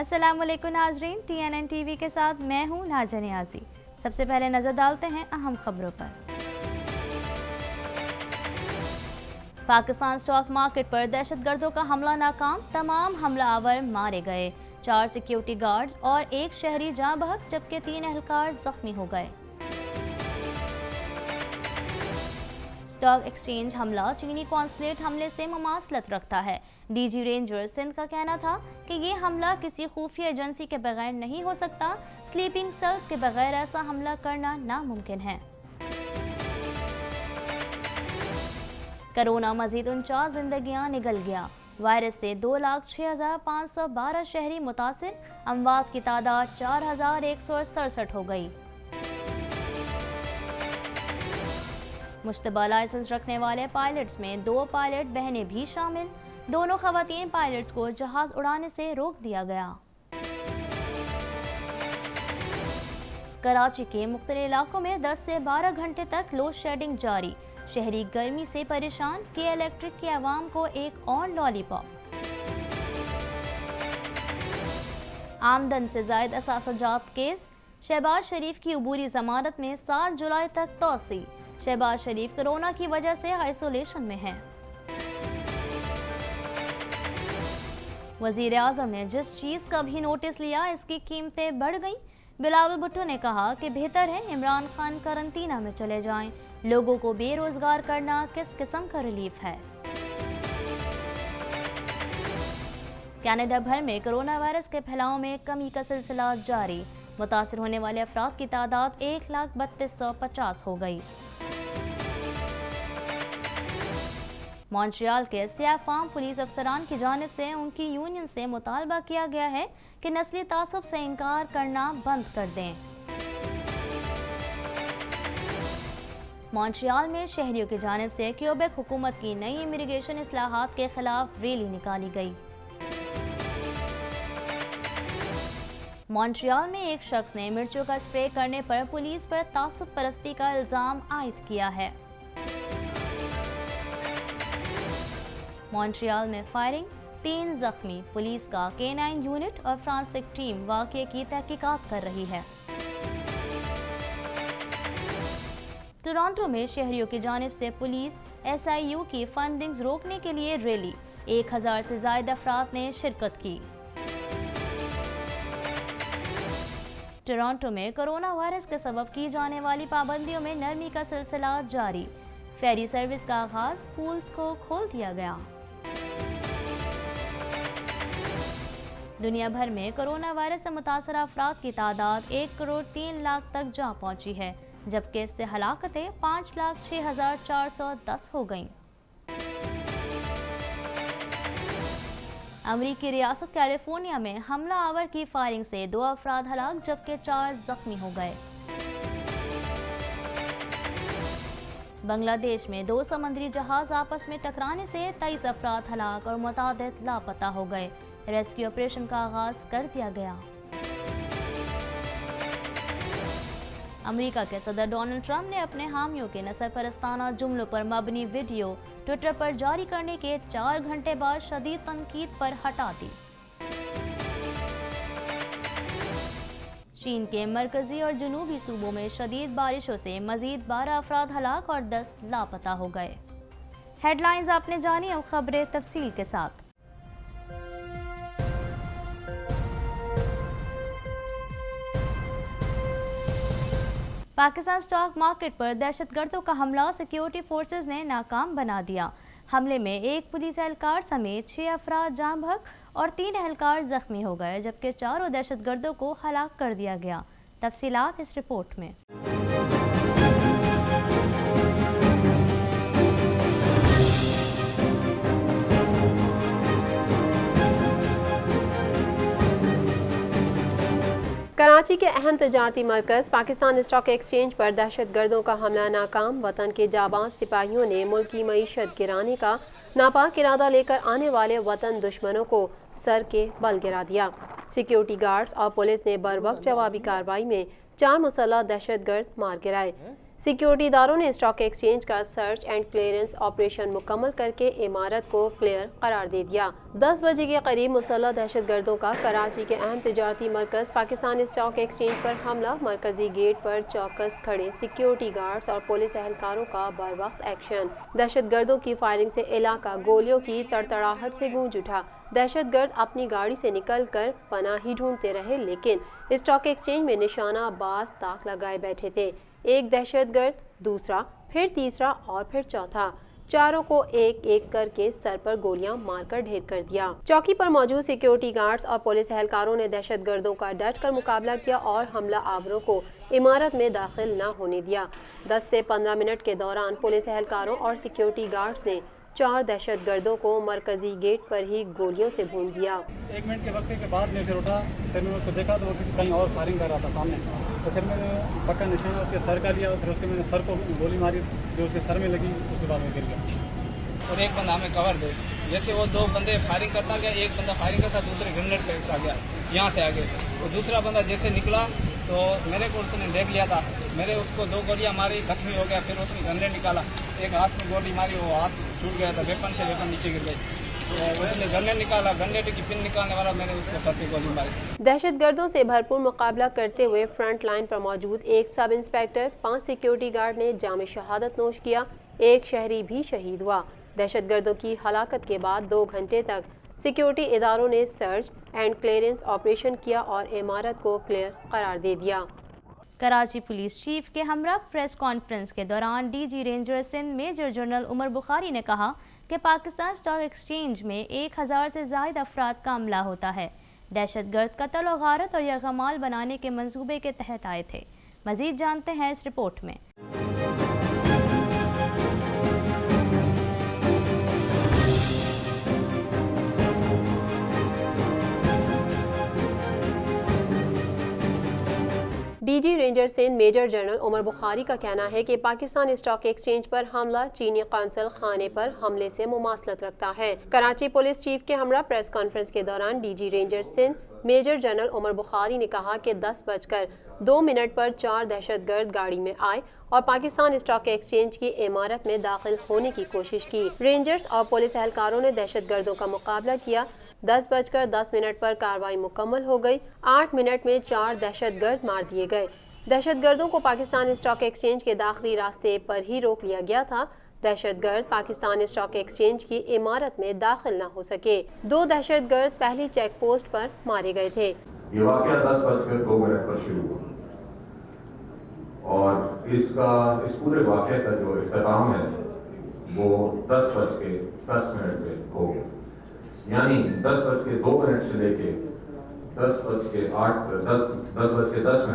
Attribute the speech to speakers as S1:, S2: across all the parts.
S1: अस्सलाम वालेकुम नाजरीन, TNN TV के साथ मैं हूँ नाजा नियाजी। सबसे पहले नजर डालते हैं अहम खबरों पर। पाकिस्तान स्टॉक मार्केट पर दहशतगर्दों का हमला नाकाम, तमाम हमलावर मारे गए। 4 सिक्योरिटी गार्ड्स और 1 शहरी जाँ बहक जबकि 3 एहलकार जख्मी हो गए। स्टॉक एक्सचेंज हमला चीनी कॉन्सुलेट हमले से मुमासलत रखता है। DG रेंजर सिंध का कहना था कि ये हमला किसी खुफिया एजेंसी के बगैर नहीं हो सकता। स्लीपिंग सेल्स के बगैर ऐसा हमला करना नामुमकिन है। कोरोना मजीद 49 जिंदगियां निगल गया। वायरस से 2,06,512 शहरी मुतासिर, अमवात की तादाद 4,167 हो गई। मुश्तबा लाइसेंस रखने वाले पायलट्स में 2 पायलट बहनें भी शामिल। दोनों खवातीन पायलट्स को जहाज उड़ाने से रोक दिया गया। कराची के मुख्तलिफ इलाकों में 10 से 12 घंटे तक लोड शेडिंग जारी। शहरी गर्मी से परेशान, के इलेक्ट्रिक की आवाम को एक और लॉलीपॉप। आमदन से जायद असासाजात केस, शहबाज शरीफ की अबूरी जमानत में 7 जुलाई तक तौसी। शहबाज शरीफ कोरोना की वजह से आइसोलेशन में हैं। वजीर आजम ने जिस चीज़ का भी नोटिस लिया इसकी कीमतें बढ़ गईं। बिलावल भुट्टो ने कहा कि बेहतर है इमरान खान करंटीना में चले जाएं। लोगों को बेरोजगार करना किस किस्म का रिलीफ है। कनाडा भर में कोरोना वायरस के फैलाव में कमी का सिलसिला जारी। मुतासिर होने वाले अफराद की तादाद 1,32,50 हो गई। मॉन्ट्रियल के सियाह फार्म पुलिस अफसरान की जानिब से उनकी यूनियन से मुतालबा किया गया है कि नस्ली तासुब से इनकार करना बंद कर दें। मॉन्ट्रियल में शहरियों की जानिब से क्यूबेक हुकूमत की नई इमिग्रेशन इस्लाहात के खिलाफ रैली निकाली गई। मॉन्ट्रियल में एक शख्स ने मिर्चों का स्प्रे करने पर पुलिस पर तासुब परस्ती का इल्जाम आयद किया है। मॉन्ट्रियल में फायरिंग, 3 जख्मी। पुलिस का K9 यूनिट और फ्रांसिक टीम वाक़ये की तहकीकात कर रही है। टोरंटो में शहरियों की जानिब से पुलिस SIU की फंडिंग रोकने के लिए रैली, 1000 से ज्यादा अफराद ने शिरकत की। टोरंटो में कोरोना वायरस के सबब की जाने वाली पाबंदियों में नरमी का सिलसिला जारी। फेरी सर्विस का आगाज, पूल्स को खोल दिया गया। दुनिया भर में कोरोना वायरस से मुतासर अफराद की तादाद 1,03,00,000 तक जा पहुंची है, जबकि इससे हलाकतें 5,06,410 हो गईं। अमरीकी रियासत कैलिफोर्निया में हमला आवर की फायरिंग से 2 अफराद हलाक जबकि 4 जख्मी हो गए। बांग्लादेश में 2 समुद्री जहाज आपस में टकराने से 23 अफराद हलाक और मुतादिद लापता हो गए। रेस्क्यू ऑपरेशन का आगाज कर दिया गया। अमेरिका के सदर डोनाल्ड ट्रंप ने अपने हामियों के नस्ल परस्ताना जुमलों पर मबनी वीडियो ट्विटर पर जारी करने के 4 घंटे बाद शदीद तनकीद पर हटा दी। चीन के मरकजी और जनूबी सूबों में शदीद बारिशों से मजीद 12 अफराद हलाक और 10 लापता हो गए। हेडलाइंस आपने जानी, अब खबरें तफसील के साथ। पाकिस्तान स्टॉक मार्केट पर दहशतगर्दों का हमला सिक्योरिटी फोर्सेस ने नाकाम बना दिया। हमले में 1 पुलिस एहलकार समेत 6 अफराद जाँ बहक और 3 एहलकार जख्मी हो गए, जबकि 4 दहशतगर्दों को हलाक कर दिया गया। तफसीलात इस रिपोर्ट में।
S2: कराची के अहम तजारती मरकज़ पाकिस्तान स्टॉक एक्सचेंज पर दहशतगर्दों का हमला नाकाम। वतन के जाबाज सिपाहियों ने मुल्की मईशत गिराने का नापाक इरादा लेकर आने वाले वतन दुश्मनों को सर के बल गिरा दिया। सिक्योरिटी गार्ड्स और पुलिस ने बरवक्त जवाबी कार्रवाई में 4 मुसल्लह दहशतगर्द मार गिराए। सिक्योरिटी इदारों ने स्टॉक एक्सचेंज का सर्च एंड क्लियरेंस ऑपरेशन मुकम्मल करके इमारत को क्लियर करार दे दिया। 10 बजे के करीब मुसल्लह दहशतगर्दों का कराची के अहम तिजारती मरकज़ पाकिस्तान स्टॉक एक्सचेंज पर हमला, मरकजी गेट पर चौकस खड़े सिक्योरिटी गार्ड्स और पुलिस एहलकारों का बर वक्त एक्शन। दहशतगर्दों की फायरिंग से इलाका गोलियों की तड़तड़ाहट से गूंज उठा। दहशतगर्द अपनी गाड़ी से निकलकर पनाही ढूंढते रहे, लेकिन स्टॉक एक्सचेंज में निशाना बाज ताक लगाए बैठे थे। एक दहशतगर्द, दूसरा, फिर तीसरा और फिर चौथा, चारों को एक एक करके सर पर गोलियां मारकर ढेर कर दिया। चौकी पर मौजूद सिक्योरिटी गार्ड्स और पुलिस एहलकारों ने दहशतगर्दों का डट कर मुकाबला किया और हमला आवरों को इमारत में दाखिल न होने दिया। 10 से 15 मिनट के दौरान पुलिस एहलकारों और सिक्योरिटी गार्ड्स ने 4 दहशतगर्दों को मरकजी गेट पर ही गोलियों से भून दिया।
S3: 1 मिनट के वक्फे के बाद मैं फिर उठा, फिर मैंने उसको देखा तो वो किसी कहीं और फायरिंग कर रहा था सामने, तो फिर मैंने पक्का निशाना उसके सर का लिया, फिर उसके मैंने सर को गोली मारी, जो उसके सर में लगी, उसके बाद में गिर गया।
S4: और एक बंदा हमें कवर दे, जैसे वो 2 बंदे फायरिंग करता गया, एक बंदा फायरिंग करता, दूसरे ग्रेनेड फेंकता गया यहाँ से आगे, तो दूसरा बंदा जैसे निकला तो मेरे को उसने देख लिया था, मैंने उसको 2 गोलियां मारी, जख्मी हो गया, फिर उसने ग्रेनेड निकाला, एक हाथ में गोली मारी, वो हाथ छूट गया था, वेपन से वेपन नीचे गिर गई, तो उसने ग्रेनेड निकाला, ग्रेनेड की पिन निकालने वाला मैंने उसको सर पे गोली मारी।
S2: दहशतगर्दों से भरपूर मुकाबला करते हुए फ्रंट लाइन पर मौजूद एक सब इंस्पेक्टर, 5 सिक्योरिटी गार्ड ने जाम शहादत नोश किया, एक शहरी भी शहीद हुआ। दहशतगर्दों की हलाकत के बाद 2 घंटे तक सिक्योरिटी इदारों ने सर्च एंड क्लियरेंस ऑपरेशन किया और इमारत को क्लियर करार दे दिया।
S1: कराची पुलिस चीफ के हमरा प्रेस कॉन्फ्रेंस के दौरान DG ranger Sindh major general Umar Bukhari ने कहा कि पाकिस्तान स्टॉक एक्सचेंज में 1000 से ज़ायद अफराद का हमला होता है। दहशतगर्द कत्ल और गारत और यरगमाल बनाने के मंसूबे के तहत आए थे। मज़ीद जानते हैं इस रिपोर्ट में।
S2: DG ranger Sindh major general Umar Bukhari का कहना है कि पाकिस्तान स्टॉक एक्सचेंज पर हमला चीनी कौंसल खाने पर हमले से मुमासलत रखता है। कराची पुलिस चीफ के हमरा प्रेस कॉन्फ्रेंस के दौरान DG ranger Sindh major general Umar Bukhari ने कहा कि 10:02 पर 4 दहशतगर्द गाड़ी में आए और पाकिस्तान स्टॉक एक्सचेंज की इमारत में दाखिल होने की कोशिश की। रेंजर्स और पुलिस एहलकारों ने दहशतगर्दों का मुकाबला किया। 10:10 पर कार्रवाई मुकम्मल हो गई। 8 मिनट में 4 दहशतगर्द मार दिए गए। दहशतगर्दों को पाकिस्तान स्टॉक एक्सचेंज के दाखिली रास्ते पर ही रोक लिया गया था। दहशतगर्द पाकिस्तान स्टॉक एक्सचेंज की इमारत में दाखिल न हो सके। 2 दहशतगर्द पहली चेक पोस्ट पर मारे गए थे।
S5: ये वाक़या 10:02 पर शुरू हुआ और इस पूरे वाक़े का जो इख्तिताम है वो 10:10 पे हो गया, यानी 10:02 से लेके 10:10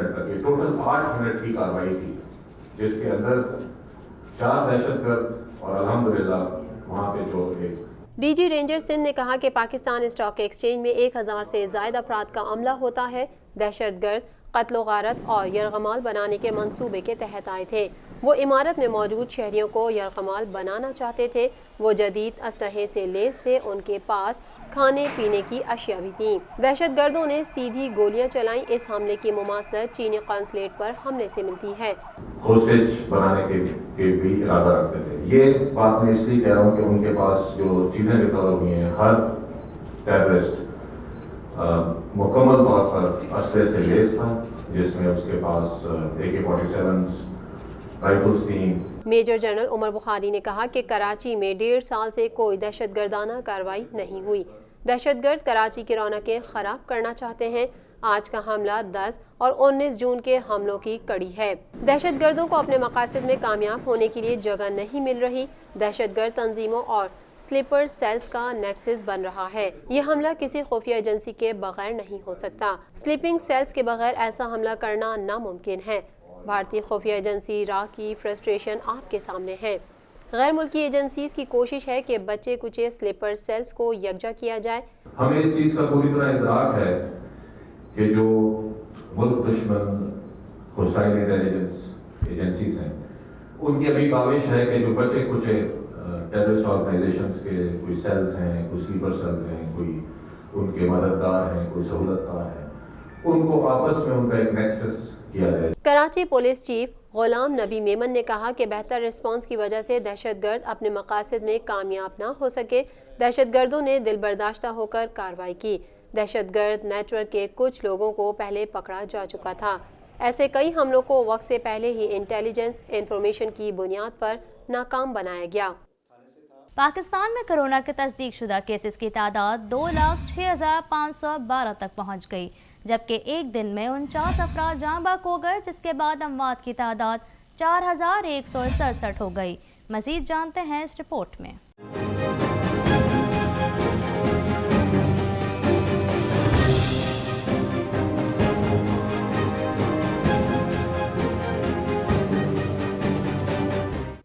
S5: तक ये टोटल 8 मिनट की कार्रवाई थी, जिसके अंदर 4 दहशतगर्द और अल्हम्दुलिल्लाह वहाँ पे जो एक।
S2: डीजी रेंजर सिंध ने कहा कि पाकिस्तान स्टॉक एक्सचेंज में 1000 से ज़ायद अफराद का अमला होता है। दहशतगर्द कत्ल गारत और यरगमाल बनाने के मंसूबे के तहत आए थे। वो इमारत में मौजूद शहरियों को यरगमाल बनाना चाहते थे। वो जदीद असलहे से लेस थे। उनके पास खाने पीने की अशिया भी थी। दहशतगर्दों ने सीधी गोलियां चलाई। इस हमले की मुमासलत चीनी कॉन्सुलेट पर हमले से मिलती है।
S5: होस्टेज बनाने के भी इरादा रखते थे। ये बात मैं इसलिए कह रहा हूँ कि उनके पास जो चीज़ें रिकवर हुई हैं, हर टेररिस्ट मुकम्मल तौर पर असले से लेस था, जिसमें उसके पास AK-47 राइफल्स थी।
S2: मेजर जनरल उमर बुखारी ने कहा कि कराची में 1.5 साल से कोई दहशतगर्दाना कार्रवाई नहीं हुई। दहशतगर्द कराची की रौनकें खराब करना चाहते हैं। आज का हमला 10 और 19 जून के हमलों की कड़ी है। दहशतगर्दों को अपने मकासद में कामयाब होने के लिए जगह नहीं मिल रही। दहशतगर्द तंजीमों और स्लीपर सेल्स का नेक्सस बन रहा है। ये हमला किसी खुफिया एजेंसी के बगैर नहीं हो सकता। स्लीपिंग सेल्स के बगैर ऐसा हमला करना नामुमकिन है। भारतीय खुफिया एजेंसी रा की फ्रस्ट्रेशन आपके सामने है। गैर मुल्की एजेंसीज की कोशिश है कि बच्चे कुचे स्लीपर सेल्स को यकजा किया जाए।
S5: हमें इस चीज़ का पूरी तरह इदराक है कि जो मुल्क दुश्मन होस्टाइल इंटेलिजेंस एजेंसीज हैं, उनकी अभी काविश है कि जो बच्चे कुचे टेररिस्ट ऑर्गेनाइजेशंस के कोई सेल्स हैं, कोई स्लीपर सेल्स हैं, कोई उनके मददगार हैं, कोई सहूलतकार हैं, उनको आपस में उनका एक नेक्सस किया जाए।
S2: कराची पुलिस चीफ गुलाम नबी मेमन ने कहा कि बेहतर रिस्पांस की वजह से दहशतगर्द अपने मकासद में कामयाब ना हो सके। दहशतगर्दों ने दिल बर्दाश्ता होकर कार्रवाई की। दहशतगर्द नेटवर्क के कुछ लोगों को पहले पकड़ा जा चुका था। ऐसे कई हमलों को वक्त से पहले ही इंटेलिजेंस इंफॉर्मेशन की बुनियाद पर नाकाम बनाया गया।
S1: पाकिस्तान में कोरोना के तस्दीक शुदा केसेस की तादाद 2,06,512 तक पहुँच गई, जबकि एक दिन में 49 अफराद जाँ बहक हो गए, जिसके बाद अमवात की तादाद 4,167 हो गई। मज़ीद जानते हैं इस रिपोर्ट में।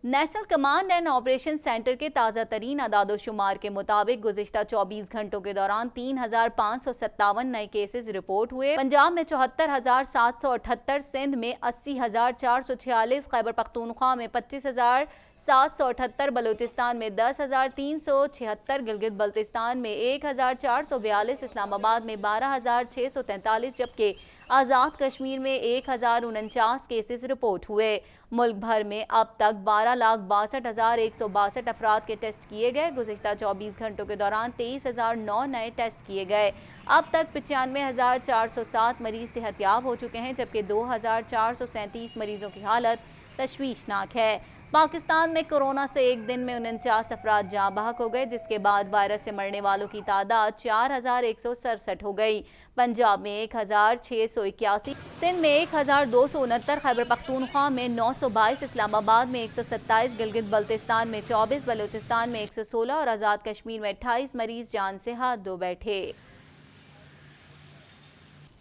S6: National command and operation centre के ताज़ा तरीन अदाद-ओ-शुमार के मुताबिक गुज़िश्ता 24 घंटों के दौरान 3,557 नए केसेस रिपोर्ट हुए। पंजाब में 74,778, सिंध में 80,446, खैबर पख्तूनख्वा में 25,778, बलूचिस्तान में 10,376, गिलगित बल्तिस्तान में 1,442, इस्लामाबाद में 12,643, जबकि आज़ाद कश्मीर में 1,049 केसेस रिपोर्ट हुए। मुल्क भर में अब तक 12,62,162 अफराद के टेस्ट किए गए। गुज़िश्ता 24 घंटों के दौरान 23,009 नए टेस्ट किए गए। अब तक 95,407 मरीज सेहतयाब हो चुके हैं, जबकि 2,437 मरीजों की हालत तशवीशनाक है। पाकिस्तान में कोरोना से एक दिन में 49 अफराद जाँ बहक हो गए, जिसके बाद वायरस से मरने वालों की तादाद 4,167 हो गई। पंजाब में 1,681, सिंध में 1,269, खैबर पख्तूनख्वा में 922, इस्लामाबाद में 127, गिलगित बल्तिस्तान में 24, बलूचिस्तान में 116 और आज़ाद कश्मीर में 28 मरीज जान से हाथ धो बैठे।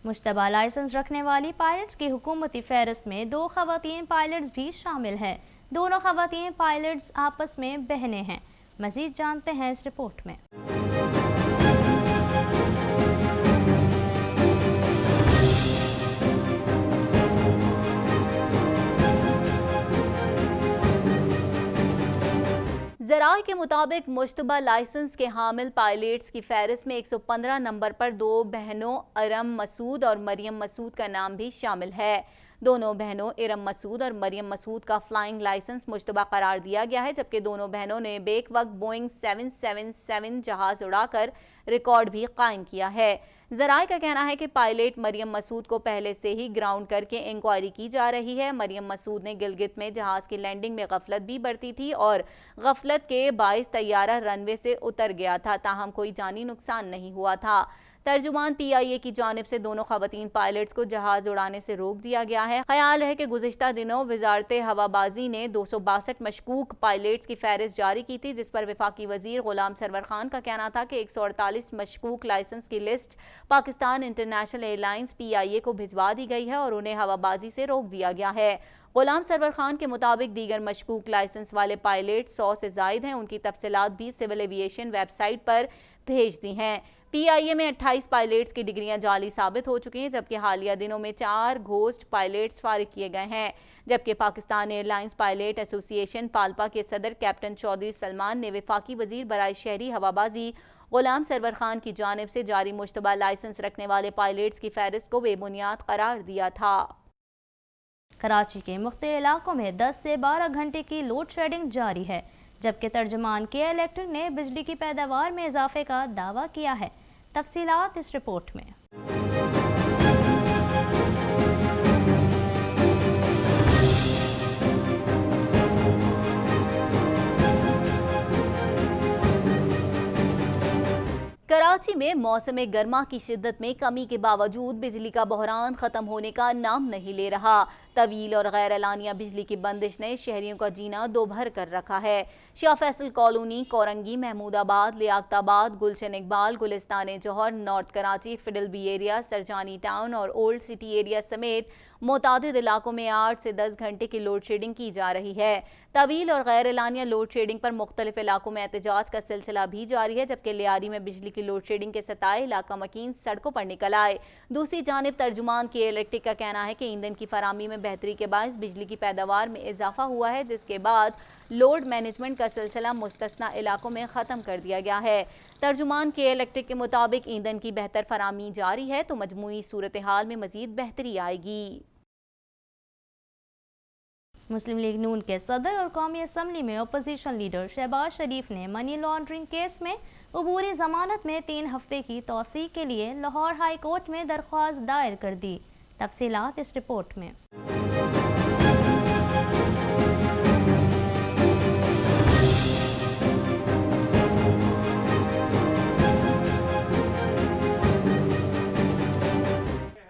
S1: मुश्तबा लाइसेंस रखने वाली पायलट्स की हुकूमती फहरिस्त में 2 ख़वातीन पायलट्स भी शामिल हैं। दोनों ख़वातीन पायलट्स आपस में बहनें हैं। मज़ीद जानते हैं इस रिपोर्ट में।
S6: ज़राए के मुताबिक मुश्तबा लाइसेंस के हामिल पायलट्स की फहरिस्त में 115 नंबर पर 2 बहनों इरम मसूद और मरियम मसूद का नाम भी शामिल है। दोनों बहनों इरम मसूद और मरियम मसूद का फ्लाइंग लाइसेंस मुश्तबा करार दिया गया है, जबकि दोनों बहनों ने बेक वक्त बोइंग 777 जहाज़ उड़ाकर रिकॉर्ड भी कायम किया है। ज़राए का कहना है कि पायलट मरियम मसूद को पहले से ही ग्राउंड करके इंक्वायरी की जा रही है। मरियम मसूद ने गिलगित में जहाज़ की लैंडिंग में गफलत भी बरती थी और गफलत के बाइस तैयारा रनवे से उतर गया था, ताहम कोई जानी नुकसान नहीं हुआ था। तर्जुमान PIA की जानिब से दोनों खवातीन पायलट्स को जहाज उड़ाने से रोक दिया गया है। ख्याल है कि गुज़िश्ता दिनों वजारत हवाबाजी ने 262 मशकूक पायलट्स की फहरिस्त जारी की थी, जिस पर वफाकी वजीर गुलाम सरवर खान का कहना था कि 148 मशकूक लाइसेंस की list Pakistan international airlines PIA को भिजवा दी गई है और उन्हें हवाबाजी से रोक दिया गया है। गुलाम सरवर खान के मुताबिक दीगर मशकूक लाइसेंस वाले पायलट 100 से जायद हैं। उनकी तफसीलात भी सिविल एविएशन वेबसाइट पर भेज दी हैं। PIA में 28 पायलट्स की डिग्रियां जाली साबित हो चुकी हैं, जबकि हालिया दिनों में 4 घोस्ट पायलट्स फारिग किए गए हैं। जबकि Pakistan airlines pilot association Palpa के सदर कैप्टन चौधरी सलमान ने वफाकी वजीर बराए शहरी हवाबाजी गुलाम सरवर खान की जानिब से जारी मुश्तबा लाइसेंस रखने वाले पायलट्स की फहरिस्त को बेबुनियाद करार दिया था।
S1: कराची के मुख्तलिफ इलाकों में 10 से 12 घंटे की लोड शेडिंग जारी है, जबकि तर्जुमान KL इलेक्ट्रिक ने बिजली की पैदावार में इजाफे का दावा किया है। तफसीलात इस रिपोर्ट में।
S6: कराची में मौसम गर्मा की शिद्दत में कमी के बावजूद बिजली का बहरान खत्म होने का नाम नहीं ले रहा। तवील और गैर एलानिया बिजली की बंदिश ने शहरियों का जीना दोभर कर रखा है। शाह फैसल कॉलोनी, कोरंगी, महमूदाबाद, लियाकताबाद, गुलशन इकबाल, गुलिस्तान जौहर, नॉर्थ कराची, फिडलबी एरिया, सरजानी टाउन और ओल्ड सिटी एरिया समेत मुतादिद इलाकों में 8 से 10 घंटे की लोड शेडिंग की जा रही है। तवील और गैर एलानिया लोड शेडिंग पर मुख्तलिफ इलाकों में एहतजाज का सिलसिला भी जारी है, जबकि लियारी में बिजली की लोड शेडिंग के सताए इलाका मकीन सड़कों पर निकल आए। दूसरी जानिब तर्जुमान KL इलेक्ट्रिक का कहना है कि ईंधन की फरामी में बेहतरी के बायस बिजली की पैदावार में इजाफा हुआ है, जिसके बाद लोड मैनेजमेंट का सिलसिला मुस्तस्ना इलाकों में ख़त्म कर दिया गया है। तर्जुमान KL इलेक्ट्रिक के मुताबिक ईंधन की बेहतर फरामी जारी है तो मजमूई सूरत हाल में मजीद बेहतरी आएगी।
S1: मुस्लिम लीग नून के सदर और कौमी असम्बली में अपोजिशन लीडर शहबाज शरीफ ने मनी लॉन्ड्रिंग केस में अबूरी जमानत में 3 हफ्ते की तौसीक के लिए लाहौर हाई कोर्ट में दरख्वास्त दायर कर दी। तफसीलात इस रिपोर्ट में।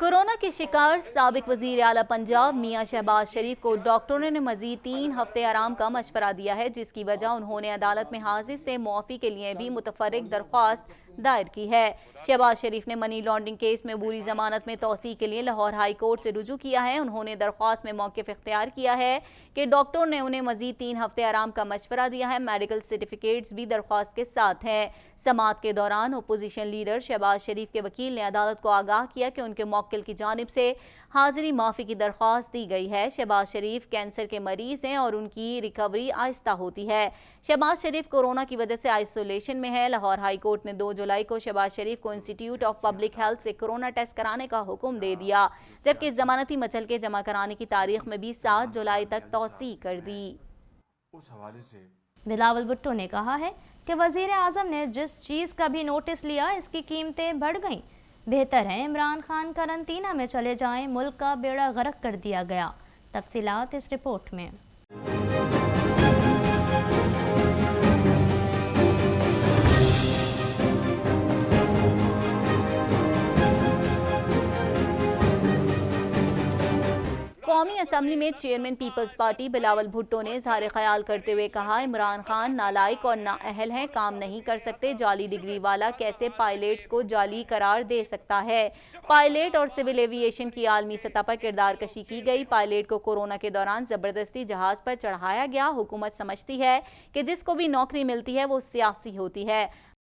S6: कोरोना के शिकार साबिक वजीर आला पंजाब मियां शहबाज शरीफ को डॉक्टरों ने मजीद 3 हफ्ते आराम का मशवरा दिया है, जिसकी वजह उन्होंने अदालत में हाजिर से मुआफ़ी के लिए भी मुतफर्रिक दरख्वास्त दायर की है। शहबाज शरीफ ने मनी लॉन्ड्रिंग केस में बुरी जमानत में तौसीक के लिए लाहौर हाई कोर्ट से रुजू किया है। उन्होंने दरख्वास्त में मौक़िफ़ इख्तियार किया है कि डॉक्टर ने उन्हें मजीद 3 हफ्ते आराम का मशवरा दिया है। मेडिकल सर्टिफिकेट्स भी दरख्वास्त के साथ हैं। समाअत के दौरान अपोजिशन लीडर शहबाज शरीफ के वकील ने अदालत को आगाह किया कि उनके मौक्किल की जानिब से हाजिरी माफ़ी की दरख्वास्त दी गई है। शहबाज शरीफ कैंसर के मरीज हैं और उनकी रिकवरी आहिस्ता होती है। शहबाज शरीफ कोरोना की वजह से आइसोलेशन में है। लाहौर हाई कोर्ट ने 2 जुलाई को शहबाज शरीफ को इंस्टीट्यूट ऑफ पब्लिक हेल्थ से कोरोना टेस्ट कराने का हुक्म दे दिया, जबकि जमानती मचलके जमा कराने की तारीख में भी 7 जुलाई तक तौसीक कर दी।
S7: उस हवाले से
S1: बिलावल भुट्टो ने कहा है कि वजीर आज़म ने जिस चीज़ का भी नोटिस लिया इसकी कीमतें बढ़ गईं। बेहतर है इमरान खान करंतना में चले जाएं, मुल्क का बेड़ा गर्क कर दिया गया। तफसीलात इस रिपोर्ट में।
S6: कौमी असम्बली में chairman Peoples Party Bilawal Bhutto ने इज़हार ख्याल करते हुए कहा, इमरान खान नालायक और नाअहल हैं, काम नहीं कर सकते। जाली डिग्री वाला कैसे पायलट्स को जाली करार दे सकता है। पायलट और सिविल एविएशन की आलमी सतह पर किरदार कशी की गई। पायलट को कोरोना के दौरान ज़बरदस्ती जहाज पर चढ़ाया गया। हुकूमत समझती है कि जिसको भी नौकरी मिलती है वो सियासी होती है।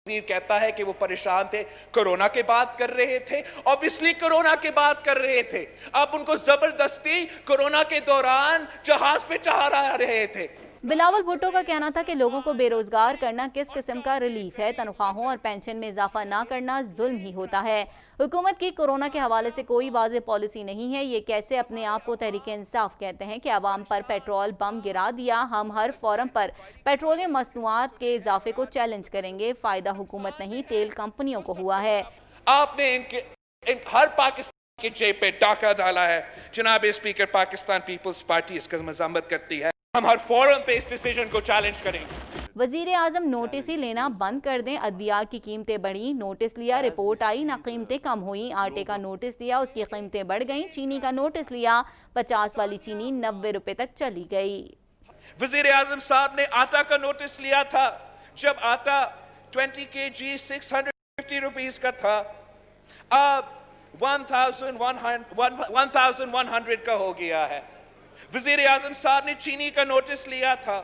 S8: कहता है कि वो परेशान थे, कोरोना के बाद कर रहे थे, ऑब्वियसली कोरोना के बाद कर रहे थे। आप उनको जबरदस्ती कोरोना के दौरान जहाज पे चढ़ा रहे थे।
S6: बिलावल भुट्टो का कहना था कि लोगों को बेरोजगार करना किस किस्म का रिलीफ है। तनख्वाहों और पेंशन में इजाफा ना करना जुल्म ही होता है। हुकूमत की कोरोना के हवाले से कोई वाज़ेह पॉलिसी नहीं है। ये कैसे अपने आप को तहरीक इंसाफ कहते हैं कि अवाम पर पेट्रोल बम गिरा दिया। हम हर फोरम पर पेट्रोलियम मसनूआत के इजाफे को चैलेंज करेंगे। फायदा हुकूमत नहीं, तेल कंपनियों को हुआ है।
S8: आपने हर पाकिस्तान के जेब पे डाका डाला है। जनाब स्पीकर, पाकिस्तान पीपल्स पार्टी इसका मजम्मत करती है। हम हर फोरम पे इस डिसीजन को चैलेंज करेंगे।
S6: वजीर आज़म नोटिस ही लेना बंद कर दें। अद्वियात की कीमतें बढ़ी, नोटिस लिया, रिपोर्ट आई, ना कीमतें कम हुई। आटे का नोटिस दिया, उसकी कीमतें बढ़ गईं। चीनी का नोटिस लिया, 50 वाली चीनी 90 रुपए तक चली गई।
S8: वजीर आज़म साहब ने आटा का नोटिस लिया था, जब आटा 20 kg 650 रुपीस का था, अब 1100 का हो गया है। वजीर आज़म साहब ने चीनी का नोटिस लिया था,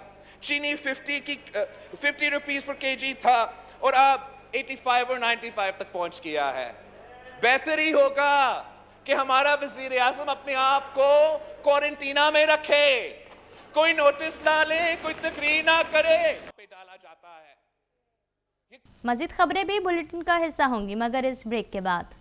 S8: चीनी 50 रुपीस पर kg था और अब 85 और 95 तक पहुंच गया है। बेहतर ही होगा कि हमारा वजीर आज़म अपने आप को क्वारंटीना में रखे, कोई नोटिस ना ले, कोई तकरीर ना करे। पे डाला जाता है।
S1: मज़ीद खबरें भी बुलेटिन का हिस्सा होंगी, मगर इस ब्रेक के बाद।